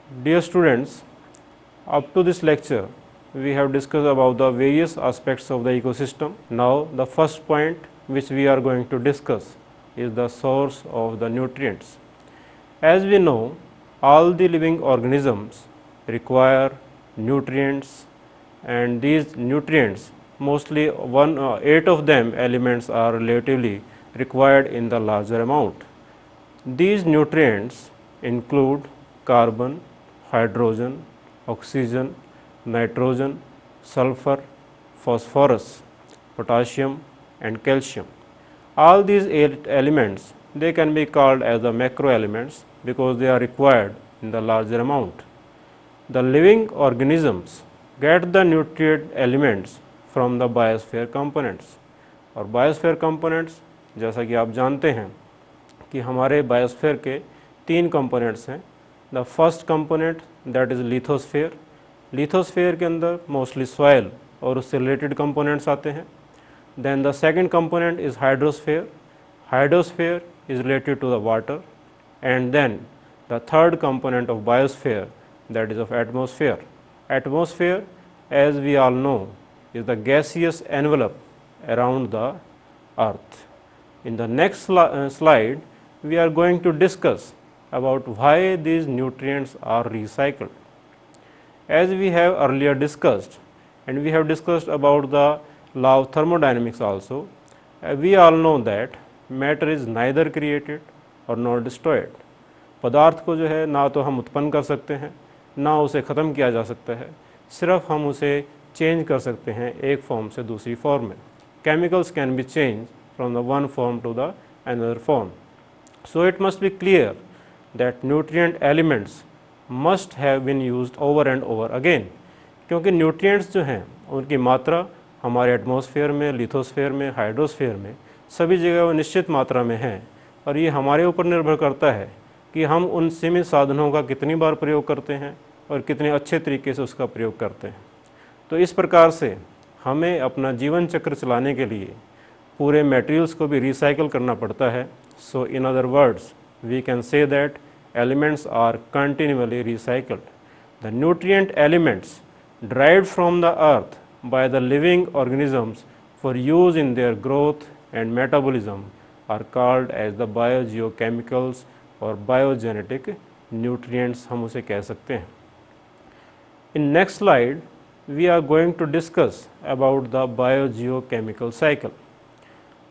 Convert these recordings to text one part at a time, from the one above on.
Dear students, up to this lecture, we have discussed about the various aspects of the ecosystem. Now, the first point which we are going to discuss is the source of the nutrients. As we know, all the living organisms require nutrients, and these nutrients, mostly 8 of them elements are relatively required in the larger amount. These nutrients include carbon, hydrogen, oxygen, nitrogen, sulfur, phosphorus, potassium and calcium. All these 8 elements, they can be called as the macro elements because they are required in the larger amount. The living organisms get the nutrient elements from the biosphere components, और biosphere components जैसा कि आप जानते हैं कि हमारे biosphere के 3 components हैं. The first component that is lithosphere. Lithosphere के अंदर मोस्टली सॉइल और उससे रिलेटेड कंपोनेंट्स आते हैं. Then the second component is hydrosphere. Hydrosphere is related to the water. And then the third component of biosphere that is of atmosphere. Atmosphere, as we all know, is the gaseous envelope around the earth. In the next slide, we are going to discuss about why these nutrients are recycled. As we have earlier discussed, and we have discussed about the law of thermodynamics also, we all know that matter is neither created or nor destroyed. पदार्थ को जो है ना तो हम उत्पन्न कर सकते हैं, ना उसे ख़त्म किया जा सकता है, सिर्फ हम उसे चेंज कर सकते हैं एक फॉर्म से दूसरी फॉर्म में. Chemicals can be change from the one form to the another form. So it must be clear that nutrient elements must have been used over and over again. क्योंकि nutrients जो हैं उनकी मात्रा हमारे atmosphere में, lithosphere में, hydrosphere में सभी जगह वो निश्चित मात्रा में हैं, और ये हमारे ऊपर निर्भर करता है कि हम उन सीमित साधनों का कितनी बार प्रयोग करते हैं और कितने अच्छे तरीके से उसका प्रयोग करते हैं. तो इस प्रकार से हमें अपना जीवन चक्र चलाने के लिए पूरे मटेरियल्स को भी रिसाइकल करना पड़ता है. So in other words we can say that elements are continuously recycled. The nutrient elements derived from the earth by the living organisms for use in their growth and metabolism are called as the biogeochemicals और biogenetic nutrients हम उसे कह सकते हैं. In next slide we are going to discuss about the biogeochemical cycle.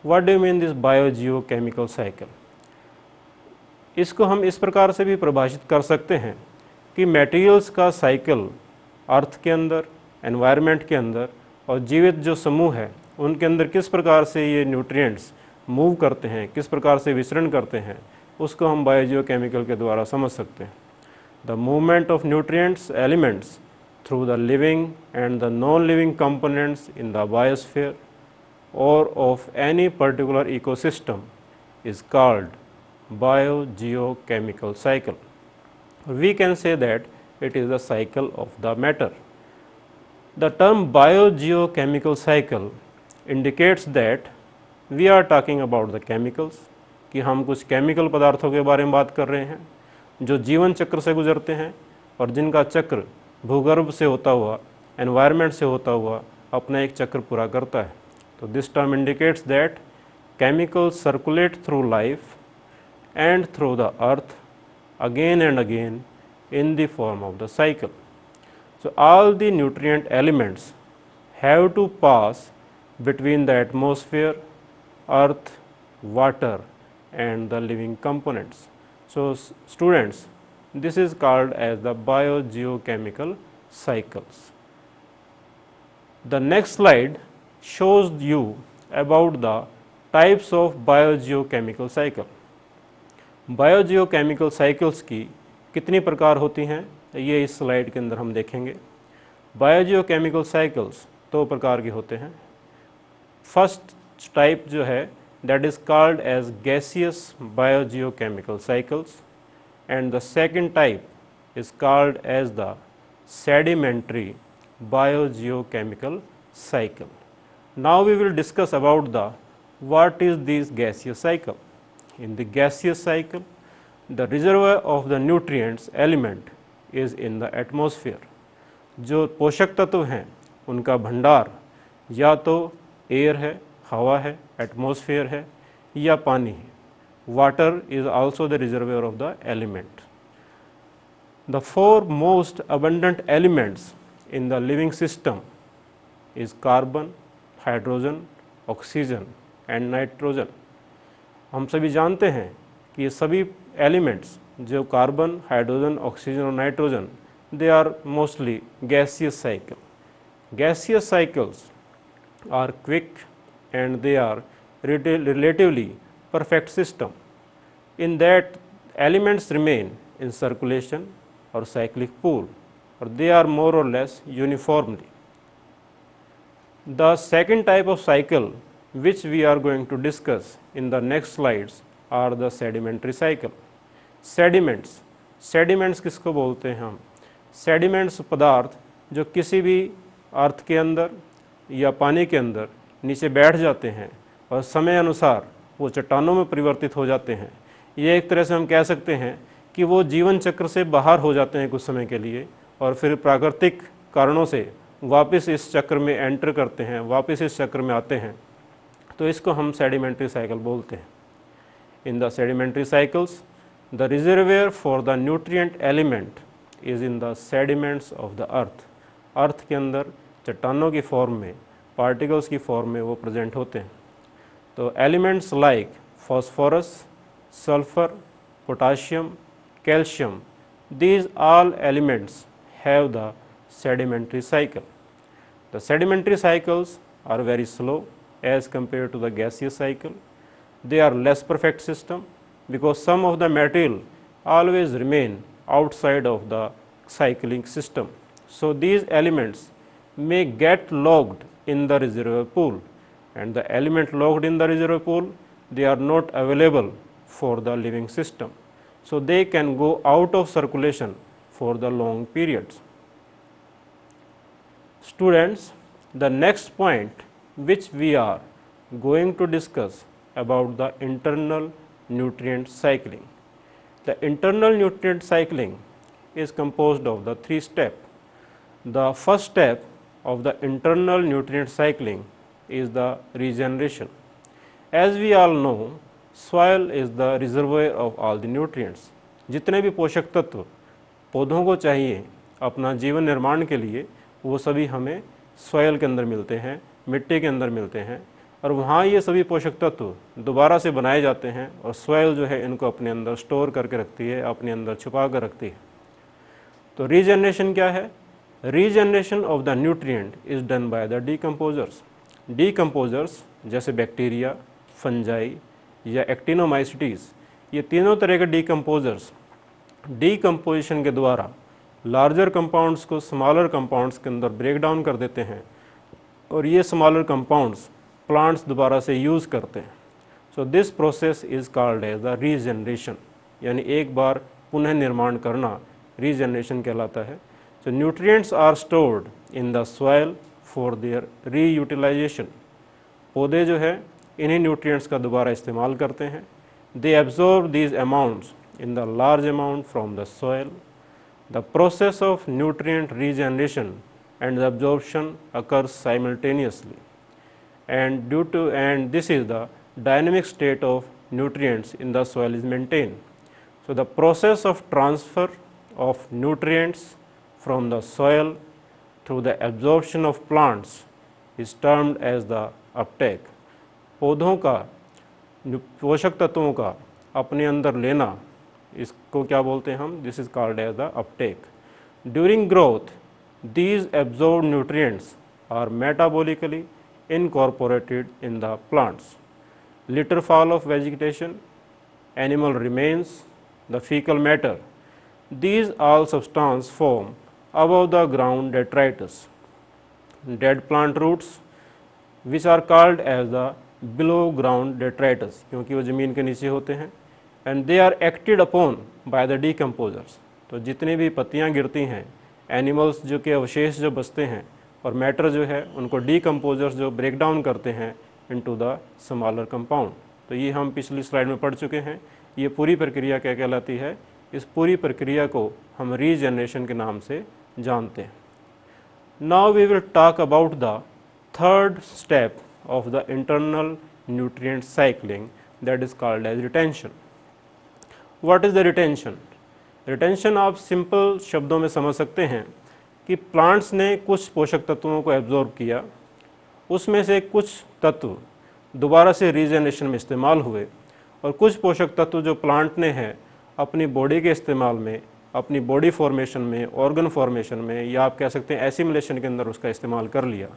What do you mean this biogeochemical cycle? इसको हम इस प्रकार से भी परिभाषित कर सकते हैं कि मटेरियल्स का साइकिल अर्थ के अंदर, एनवायरनमेंट के अंदर और जीवित जो समूह है उनके अंदर किस प्रकार से ये न्यूट्रिएंट्स मूव करते हैं, किस प्रकार से विचरण करते हैं, उसको हम बायोजियोकेमिकल के द्वारा समझ सकते हैं. The movement of nutrients elements through the living and the non living components in the biosphere और of any particular ecosystem is called biogeochemical cycle. We can say that it is the cycle of the matter. The term biogeochemical cycle indicates that we are talking about the chemicals, कि हम कुछ chemical पदार्थों के बारे में बात कर रहे हैं जो जीवन चक्र से गुजरते हैं और जिनका चक्र भूगर्भ से होता हुआ, एनवायरनमेंट से होता हुआ अपना एक चक्र पूरा करता है. तो this term indicates that chemicals circulate through life and through the earth again and again in the form of the cycle. So all the nutrient elements have to pass between the atmosphere, earth, water and the living components. So students, this is called as the biogeochemical cycles. The next slide shows you about the types of biogeochemical cycle. Biogeochemical cycles की कितनी प्रकार होती हैं ये इस slide के अंदर हम देखेंगे. बायोजियोकेमिकल साइकिल्स 2 प्रकार के होते हैं. फर्स्ट टाइप जो है that is called as gaseous biogeochemical cycles and the second type is called as the sedimentary biogeochemical cycle. Now we will discuss about the what is this gaseous cycle. In the gaseous cycle, the reservoir of the nutrients element is in the atmosphere. जो पोषक तत्व हैं उनका भंडार या तो air है, हवा है, एटमॉस्फेयर है, या पानी है। Water is also the reservoir of the element. The four most abundant elements in the living system is carbon, hydrogen, oxygen and nitrogen. हम सभी जानते हैं कि ये सभी एलिमेंट्स जो कार्बन, हाइड्रोजन, ऑक्सीजन और nitrogen, they are mostly gaseous cycle. Gaseous cycles are quick and they are relatively perfect system in that elements remain in circulation or cyclic pool, or they are more or less uniformly. The second type of cycle which we are going to discuss in the next slides are the sedimentary cycle. Sediments किसको बोलते हैं हम? Sediments पदार्थ जो किसी भी अर्थ के अंदर या पानी के अंदर नीचे बैठ जाते हैं और समय अनुसार वो चट्टानों में परिवर्तित हो जाते हैं। ये एक तरह से हम कह सकते हैं कि वो जीवन चक्र से बाहर हो जाते हैं कुछ समय के लिए और फिर प्राकृतिक कारणों से वापस इस चक्र में एंटर करते हैं, वापस इस चक्र में आते हैं। तो इसको हम सेडिमेंट्री साइकिल बोलते हैं। In the sedimentary cycles the reservoir for the nutrient element is in the sediments of the earth के अंदर चट्टानों की फॉर्म में, पार्टिकल्स की फॉर्म में वो प्रेजेंट होते हैं। तो elements like phosphorus, sulphur, potassium, calcium, these all elements have the sedimentary cycle. The sedimentary cycles are very slow as compared to the gaseous cycle. They are less perfect system because some of the material always remain outside of the cycling system. So these elements may get locked in the reservoir pool, and the element locked in the reservoir pool, they are not available for the living system. So they can go out of circulation for the long periods. Students, the next point which we are going to discuss about the internal nutrient cycling. The internal nutrient cycling is composed of the three steps. The first step of the internal nutrient cycling is the regeneration. As we all know, soil is the reservoir of all the nutrients. जितने भी पोषक तत्व पौधों को चाहिए अपना जीवन निर्माण के लिए, वो सभी हमें सॉइल के अंदर मिलते हैं, मिट्टी के अंदर मिलते हैं, और वहाँ ये सभी पोषक तत्व दोबारा से बनाए जाते हैं और सॉइल जो है इनको अपने अंदर स्टोर करके रखती है, अपने अंदर छुपा कर रखती है। तो रीजनरेशन क्या है? Regeneration of the nutrient is done by the decomposers. Decomposers जैसे बैक्टीरिया, फंजाई या एक्टिनोमाइसिटीज़, ये तीनों तरह के डीकम्पोजर्स डीकम्पोजिशन के द्वारा लार्जर कंपाउंड्स को स्मॉलर कंपाउंड्स के अंदर ब्रेक डाउन कर देते हैं और ये स्मॉलर कंपाउंड्स प्लांट्स दोबारा से यूज़ करते हैं। So this process is called as the regeneration, यानी एक बार पुनः निर्माण करना रीजनरेशन कहलाता है। So nutrients are stored in the soil for their reutilisation. पौधे जो है इन्हीं न्यूट्रिएंट्स का दोबारा इस्तेमाल करते हैं। They absorb these amounts in the large amount from the soil. The process of nutrient regeneration and absorption occurs simultaneously, and this is the dynamic state of nutrients in the soil is maintained. So the process of transfer of nutrients from the soil through the absorption of plants is termed as the uptake. पौधों का पोषक तत्वों का अपने अंदर लेना, इसको क्या बोलते हैं हम? This is called as the uptake. During growth these absorbed nutrients are metabolically incorporated in the plants. Later fall of vegetation, animal remains, the fecal matter, these all substances form above the ground detritus. Dead plant roots which are called as the below ground detritus, क्योंकि वो ज़मीन के नीचे होते हैं, and they are acted upon by the decomposers. तो जितनी भी पत्तियाँ गिरती हैं, एनिमल्स जो के अवशेष जो बचते हैं और मैटर जो है उनको डीकम्पोजर्स जो ब्रेक डाउन करते हैं इनटू द स्मॉलर कंपाउंड. तो ये हम पिछली स्लाइड में पढ़ चुके हैं. ये पूरी प्रक्रिया क्या कहलाती है? इस पूरी प्रक्रिया को हम रीजनरेशन के नाम से जानते हैं। Now we will talk about the third step of the internal nutrient cycling, that is called as retention. What is the retention? Retention आप सिंपल शब्दों में समझ सकते हैं कि प्लांट्स ने कुछ पोषक तत्वों को एब्जॉर्ब किया, उसमें से कुछ तत्व दोबारा से रीजनरेशन में इस्तेमाल हुए और कुछ पोषक तत्व जो प्लांट ने है अपनी बॉडी के इस्तेमाल में, अपनी बॉडी फॉर्मेशन में, ऑर्गन फॉर्मेशन में, या आप कह सकते हैं एसिमिलेशन के अंदर उसका इस्तेमाल कर लिया।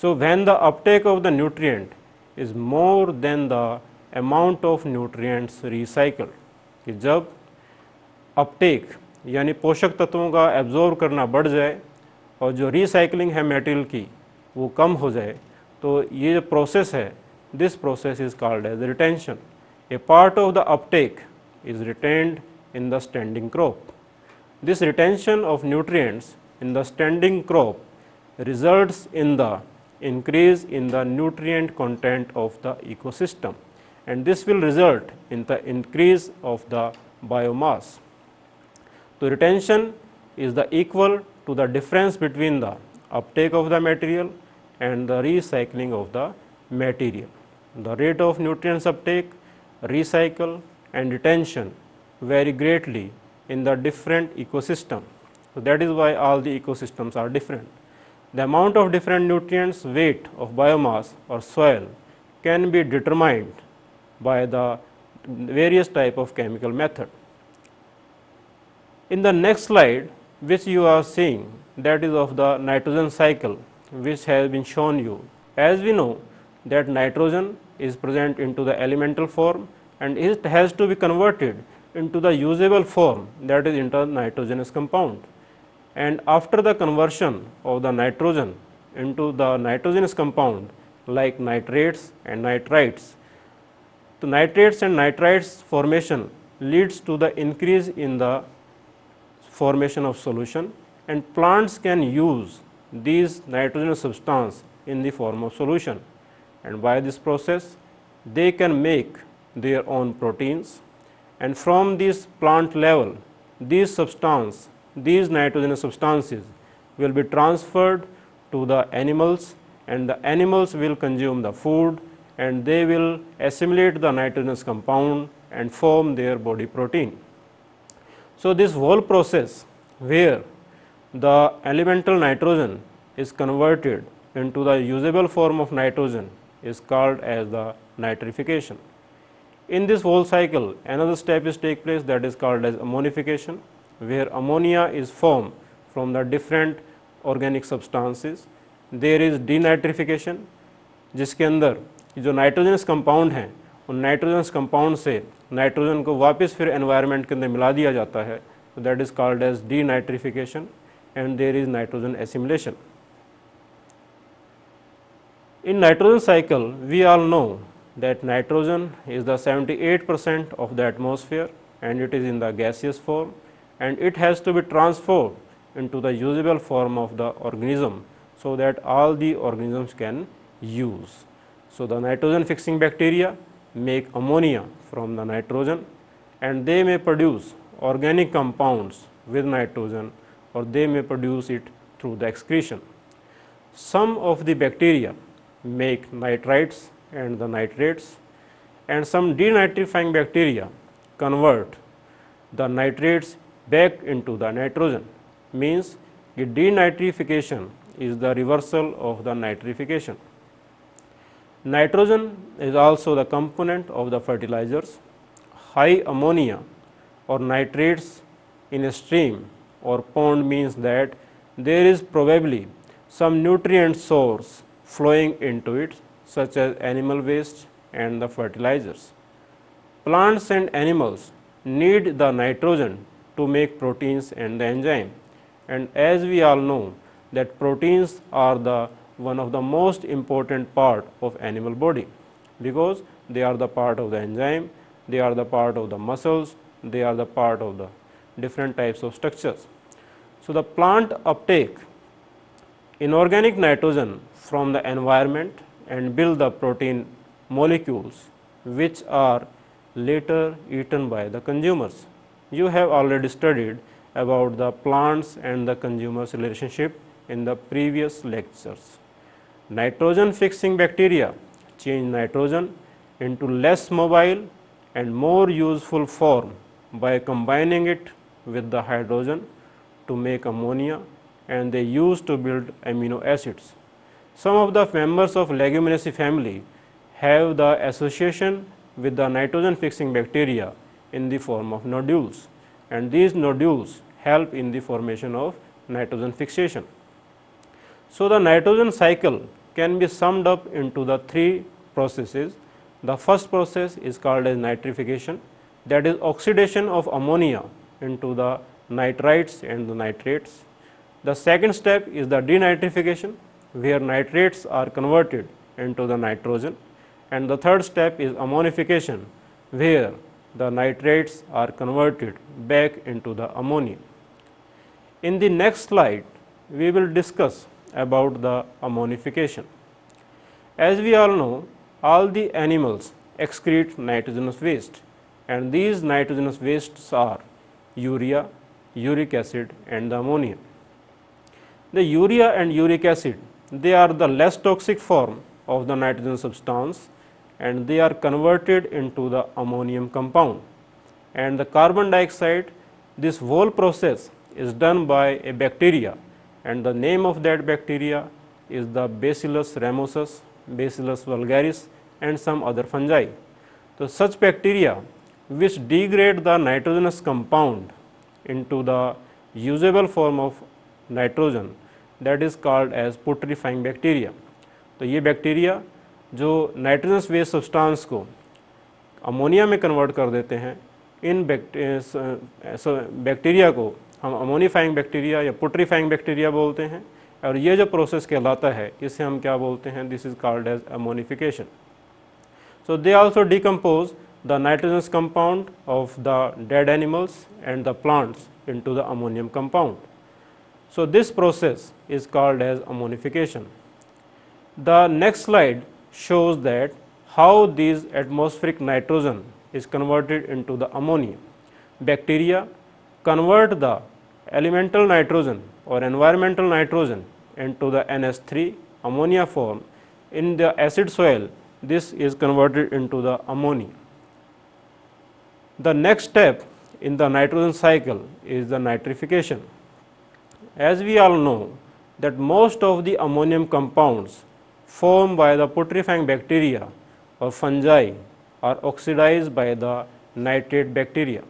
So when the uptake of the nutrient is more than the amount of nutrients recycled, कि जब अपटेक यानी पोषक तत्वों का एब्जॉर्ब करना बढ़ जाए और जो रिसाइकलिंग है मटेरियल की वो कम हो जाए, तो ये जो प्रोसेस है, this process is called as retention. A part of the uptake is retained in the standing crop. This retention of nutrients in the standing crop results in the increase in the nutrient content of the ecosystem, and this will result in the increase of the biomass. So retention is the equal to the difference between the uptake of the material and the recycling of the material. The rate of nutrients uptake, recycle and retention vary greatly in the different ecosystem. So that is why all the ecosystems are different. The amount of different nutrients, weight of biomass or soil can be determined by the various type of chemical method. In the next slide, which you are seeing, that is of the nitrogen cycle, which has been shown you. As we know that nitrogen is present into the elemental form and it has to be converted into the usable form, that is into nitrogenous compound. And after the conversion of the nitrogen into the nitrogenous compound like nitrates and nitrites, the nitrates and nitrites formation leads to the increase in the formation of solution, and plants can use these nitrogenous substance in the form of solution, and by this process they can make their own proteins, and from this plant level these substance, these nitrogenous substances will be transferred to the animals, and the animals will consume the food and they will assimilate the nitrogenous compound and form their body protein. So this whole process where the elemental nitrogen is converted into the usable form of nitrogen is called as the nitrification. In this whole cycle, another step is take place, that is called as ammonification, where ammonia is formed from the different organic substances. There is denitrification, जिसके अंदर जो nitrogenous compound हैं उन nitrogenous compound से nitrogen को वापस फिर environment के अंदर मिला दिया जाता है, तो that is called as denitrification, and there is nitrogen assimilation. In nitrogen cycle, we all know that nitrogen is the 78% of the atmosphere and it is in the gaseous form, and it has to be transformed into the usable form of the organism so that all the organisms can use. So the nitrogen fixing bacteria make ammonia from the nitrogen, and they may produce organic compounds with nitrogen, or they may produce it through the excretion. Some of the bacteria make nitrites and the nitrates, and some denitrifying bacteria convert the nitrates back into the nitrogen. Means the denitrification is the reversal of the nitrification. Nitrogen is also the component of the fertilizers. High ammonia or nitrates in a stream or pond means that there is probably some nutrient source flowing into it, such as animal waste and the fertilizers. Plants and animals need the nitrogen to make proteins and the enzyme, and as we all know that proteins are the one of the most important part of animal body, because they are the part of the enzyme, they are the part of the muscles, they are the part of the different types of structures. So the plant uptake inorganic nitrogen from the environment and build the protein molecules which are later eaten by the consumers. You have already studied about the plants and the consumers relationship in the previous lectures. Nitrogen fixing bacteria change nitrogen into less mobile and more useful form by combining it with the hydrogen to make ammonia, and they use to build amino acids. Some of the members of Leguminosae family have the association with the nitrogen fixing bacteria in the form of nodules, and these nodules help in the formation of nitrogen fixation. So, the nitrogen cycle can be summed up into the three processes. The first process is called as nitrification, that is oxidation of ammonia into the nitrites and the nitrates. The second step is the denitrification, where nitrates are converted into the nitrogen, and the third step is ammonification, where the nitrates are converted back into the ammonia. In the next slide, we will discuss about the ammonification. As we all know, all the animals excrete nitrogenous waste, and these nitrogenous wastes are urea, uric acid and the ammonia. The urea and uric acid, they are the less toxic form of the nitrogen substance, and they are converted into the ammonium compound. And the carbon dioxide, this whole process is done by a bacteria, and the name of that bacteria is the Bacillus ramosus, Bacillus vulgaris and some other fungi. So, such bacteria which degrade the nitrogenous compound into the usable form of nitrogen, that is called as putrefying bacteria. तो ये bacteria जो nitrogenous waste substance को ammonia में convert कर देते हैं, इन bacteria को हम अमोनीफाइंग बैक्टीरिया या पुट्रीफाइंग बैक्टीरिया बोलते हैं, और ये जो प्रोसेस कहलाता है इसे हम क्या बोलते हैं, this is called as ammonification. So they also decompose the nitrogenous compound of the dead animals and the plants into the ammonium compound. So, this process is called as ammonification. The next slide shows that how these atmospheric nitrogen is converted into the ammonia. Bacteria convert the elemental nitrogen or environmental nitrogen into the NH3 ammonia form. In the acid soil, this is converted into the ammonia. The next step in the nitrogen cycle is the nitrification. As we all know that most of the ammonium compounds formed by the putrefying bacteria or fungi are oxidized by the nitrate bacteria.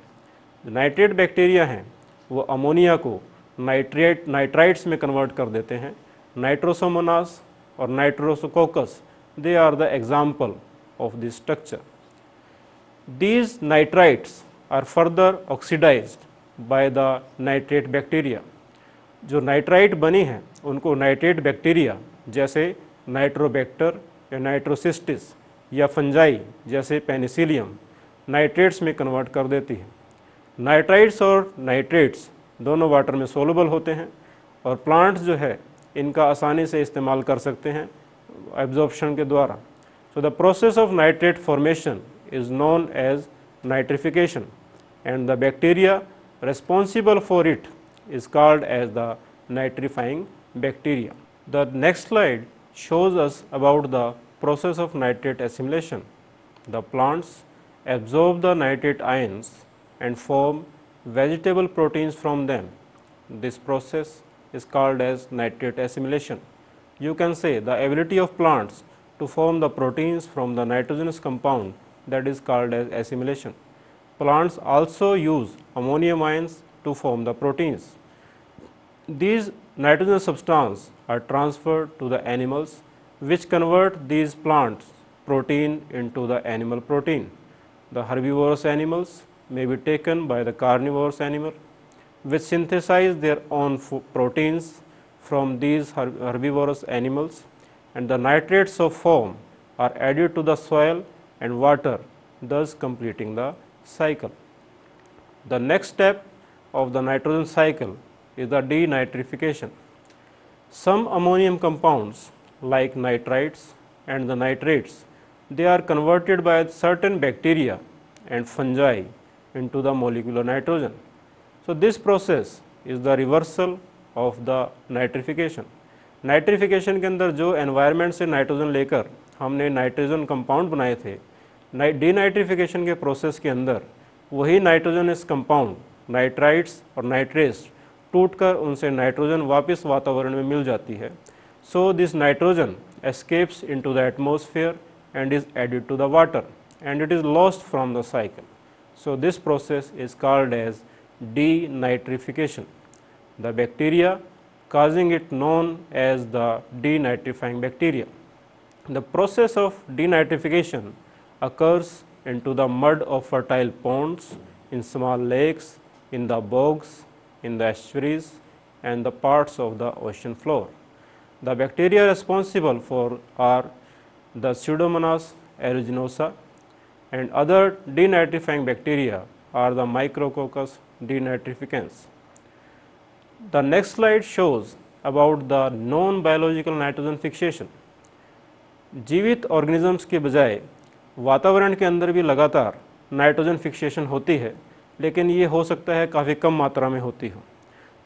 The nitrate bacteria हैं वो ammonia को nitrites में convert कर देते हैं. Nitrosomonas और नाइट्रोसोकोकस, they are the example of this structure. These nitrites are further oxidized by the nitrate bacteria. जो nitrite बनी हैं उनको नाइट्रेट बैक्टीरिया जैसे नाइट्रोबैक्टर या नाइट्रोसिस्टिस या फंजाई जैसे पेनिसिलियम नाइट्रेट्स में कन्वर्ट कर देती है. नाइट्राइट्स और नाइट्रेट्स दोनों वाटर में सोलबल होते हैं और प्लांट्स जो है इनका आसानी से इस्तेमाल कर सकते हैं एब्जॉर्प्शन के द्वारा. So the process of nitrate formation is known as nitrification, and the bacteria responsible for it is called as the nitrifying bacteria. The next slide shows us about the process of nitrate assimilation. The plants absorb the nitrate ions and form vegetable proteins from them. This process is called as nitrate assimilation. You can say the ability of plants to form the proteins from the nitrogenous compound, that is called as assimilation. Plants also use ammonium ions to form the proteins. These nitrogenous substances are transferred to the animals, which convert these plants protein into the animal protein. The herbivorous animals may be taken by the carnivorous animal, which synthesize their own proteins from these herbivorous animals, and the nitrates of form are added to the soil and water, thus completing the cycle. The next step of the nitrogen cycle is the denitrification. Some ammonium compounds like nitrites and the nitrates, they are converted by certain bacteria and fungi into the molecular nitrogen. So, this process is the reversal of the nitrification. Nitrification के अंदर जो environment से nitrogen लेकर हमने nitrogen compound बनाए थे, denitrification के process के अंदर वही नाइट्रोजनस कंपाउंड नाइट्राइट्स और नाइट्रेट्स टूटकर उनसे नाइट्रोजन वापस वातावरण में मिल जाती है. So this nitrogen escapes into the atmosphere and is added to the water and it is lost from the cycle. So, this process is called as denitrification. The bacteria causing it known as the denitrifying bacteria. The process of denitrification occurs into the mud of fertile ponds, in small lakes, in the bogs, in the estuaries and the parts of the ocean floor. The bacteria responsible for are the Pseudomonas aeruginosa and other denitrifying bacteria are the Micrococcus denitrificans. The next slide shows about the non-biological nitrogen fixation. जीवित organisms के बजाय वातावरण के अंदर भी लगातार nitrogen fixation होती है, लेकिन ये हो सकता है काफ़ी कम मात्रा में होती हो.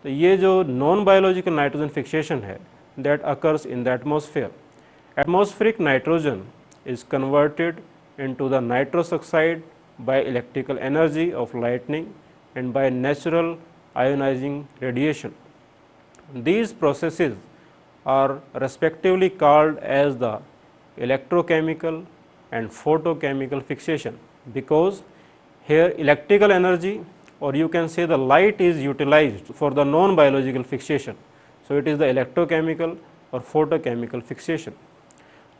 तो ये जो नॉन बायोलॉजिकल नाइट्रोजन फिक्सेशन है, that occurs in the atmosphere. Atmospheric nitrogen is converted into the nitrous oxide by electrical energy of lightning and by natural ionizing radiation. These processes are respectively called as the electrochemical and photochemical fixation, because here electrical energy or you can say the light is utilized for the non-biological fixation. So, it is the electrochemical or photochemical fixation.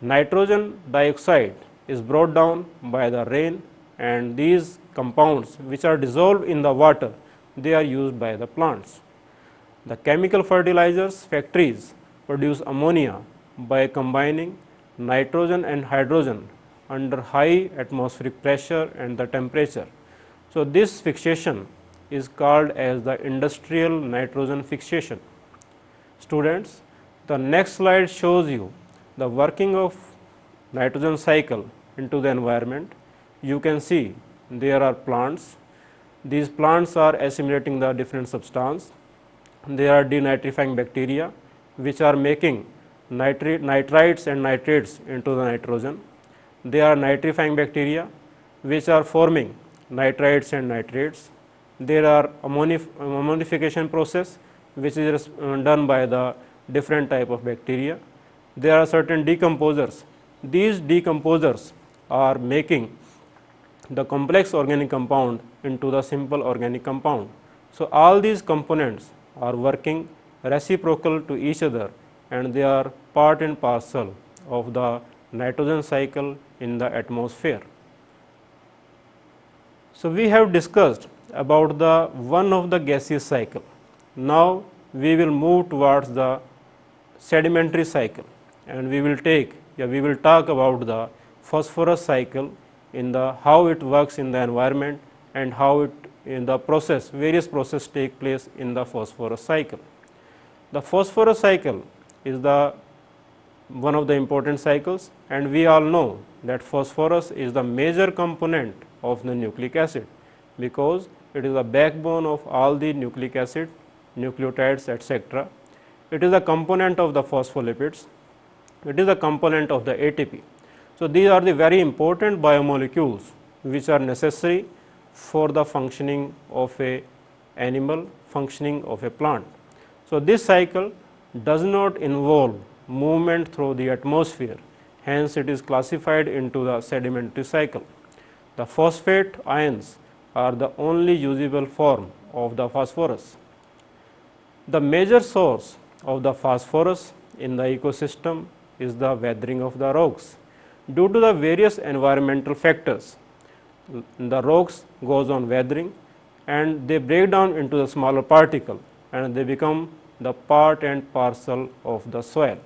Nitrogen dioxide is brought down by the rain and these compounds which are dissolved in the water, they are used by the plants. The chemical fertilizers factories produce ammonia by combining nitrogen and hydrogen under high atmospheric pressure and the temperature. So, this fixation is called as the industrial nitrogen fixation. Students, the next slide shows you the working of nitrogen cycle into the environment. You can see there are plants. These plants are assimilating the different substance. There are denitrifying bacteria which are making nitrites and nitrates into the nitrogen. There are nitrifying bacteria which are forming nitrites and nitrates. There are ammonification process which is done by the different type of bacteria. There are certain decomposers. These decomposers are making the complex organic compound into the simple organic compound. So, all these components are working reciprocal to each other and they are part and parcel of the nitrogen cycle in the atmosphere. So, we have discussed about the one of the gaseous cycle. Now, we will move towards the sedimentary cycle and we will talk about the phosphorus cycle in the how it works in the environment and how it in the process various processes take place in the phosphorus cycle. The phosphorus cycle is the one of the important cycles and we all know that phosphorus is the major component of the nucleic acid, because it is the backbone of all the nucleic acid, nucleotides, etc. It is a component of the phospholipids, it is a component of the ATP. So, these are the very important biomolecules which are necessary for the functioning of a animal, functioning of a plant. So, this cycle does not involve movement through the atmosphere, hence it is classified into the sedimentary cycle. The phosphate ions are the only usable form of the phosphorus. The major source of the phosphorus in the ecosystem is the weathering of the rocks. Due to the various environmental factors, the rocks goes on weathering and they break down into the smaller particle and they become the part and parcel of the soil.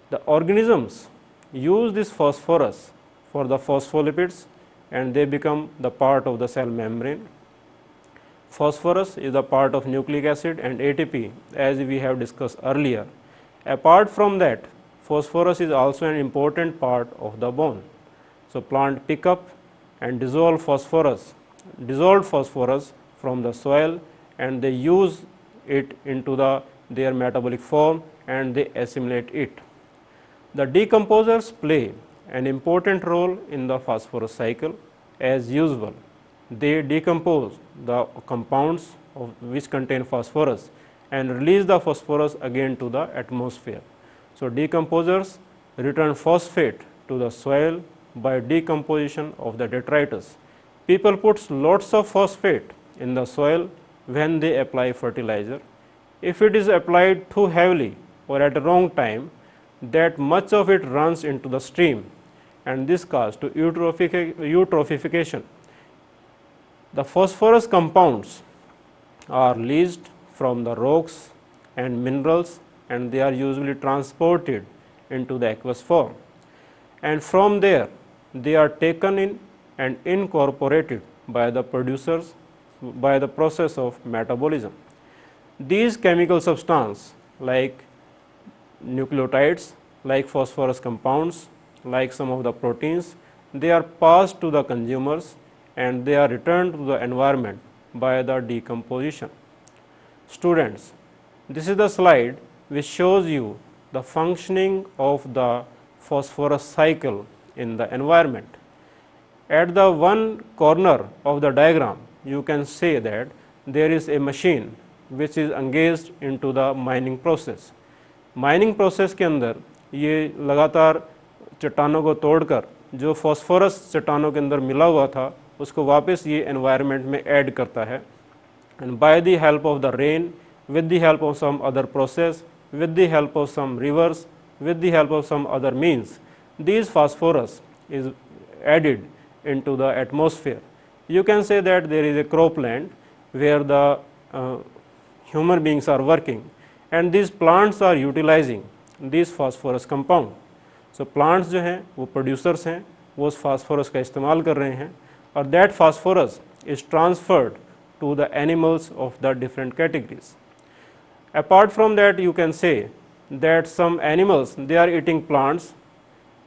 The organisms use this phosphorus for the phospholipids and they become the part of the cell membrane. Phosphorus is a part of nucleic acid and ATP, as we have discussed earlier. Apart from that, phosphorus is also an important part of the bone. So, plant pick up and dissolve phosphorus dissolved phosphorus from the soil and they use it into their metabolic form and they assimilate it. The decomposers play an important role in the phosphorus cycle as usual. They decompose the compounds which contain phosphorus and release the phosphorus again to the atmosphere. So, decomposers return phosphate to the soil by decomposition of the detritus. People put lots of phosphate in the soil when they apply fertilizer. If it is applied too heavily or at a wrong time, that much of it runs into the stream and this causes to eutrophication. The phosphorus compounds are leached from the rocks and minerals and they are usually transported into the aqueous form, and from there they are taken in and incorporated by the producers by the process of metabolism. These chemical substances like nucleotides, like phosphorus compounds, like some of the proteins, they are passed to the consumers and they are returned to the environment by the decomposition. Students, this is the slide which shows you the functioning of the phosphorus cycle in the environment. At the one corner of the diagram, you can say that there is a machine which is engaged into the mining process. Mining process के अंदर ये लगातार चट्टानों को तोड़कर जो phosphorus चट्टानों के अंदर मिला हुआ था उसको वापस ये एनवायरनमेंट में ऐड करता है, and by the help of the rain, with the help of some other process, with the help of some rivers, with the help of some other means, these phosphorus is added into the atmosphere. You can say that there is a cropland where the human beings are working and these plants are utilizing these phosphorus compound. So, plants जो हैं वो producers हैं, वो उस phosphorus का इस्तेमाल कर रहे हैं और that phosphorus is transferred to the animals of the different categories. Apart from that, you can say that some animals, they are eating plants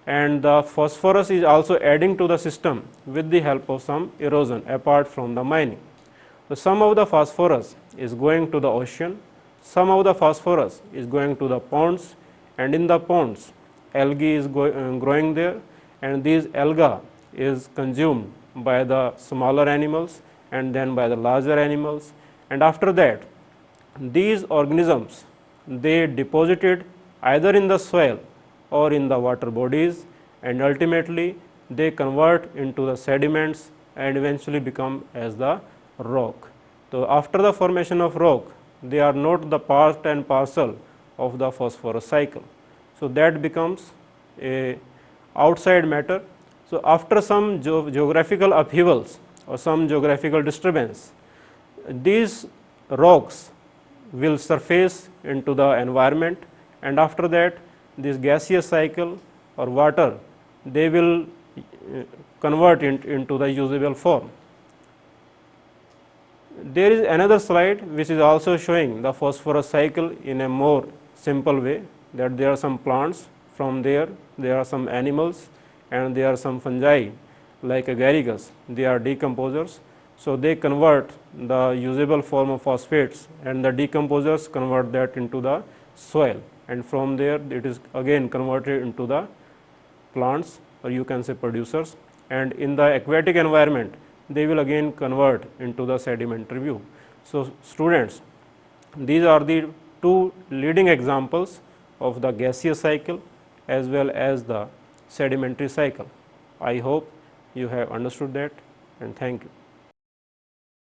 and the phosphorus is also adding to the system with the help of some erosion apart from the mining. So, some of the phosphorus is going to the ocean, some of the phosphorus is going to the ponds, and in the ponds algae is growing there, and these algae is consumed by the smaller animals and then by the larger animals, and after that these organisms they deposited either in the soil or in the water bodies, and ultimately they convert into the sediments and eventually become as the rock. So, after the formation of rock, they are not the part and parcel of the phosphorus cycle. So, that becomes a outside matter. So, after some geographical upheavals or some geographical disturbance, these rocks will surface into the environment, and after that this gaseous cycle or water they will convert into the usable form. There is another slide which is also showing the phosphorus cycle in a more simple way, that there are some plants, from there are some animals, and there are some fungi like agaricus, they are decomposers. So, they convert the usable form of phosphates and the decomposers convert that into the soil, and from there it is again converted into the plants, or you can say producers, and in the aquatic environment they will again convert into the sedimentary view. So, students, these are the two leading examples of the gaseous cycle as well as the sedimentary cycle. I hope you have understood that, and thank you.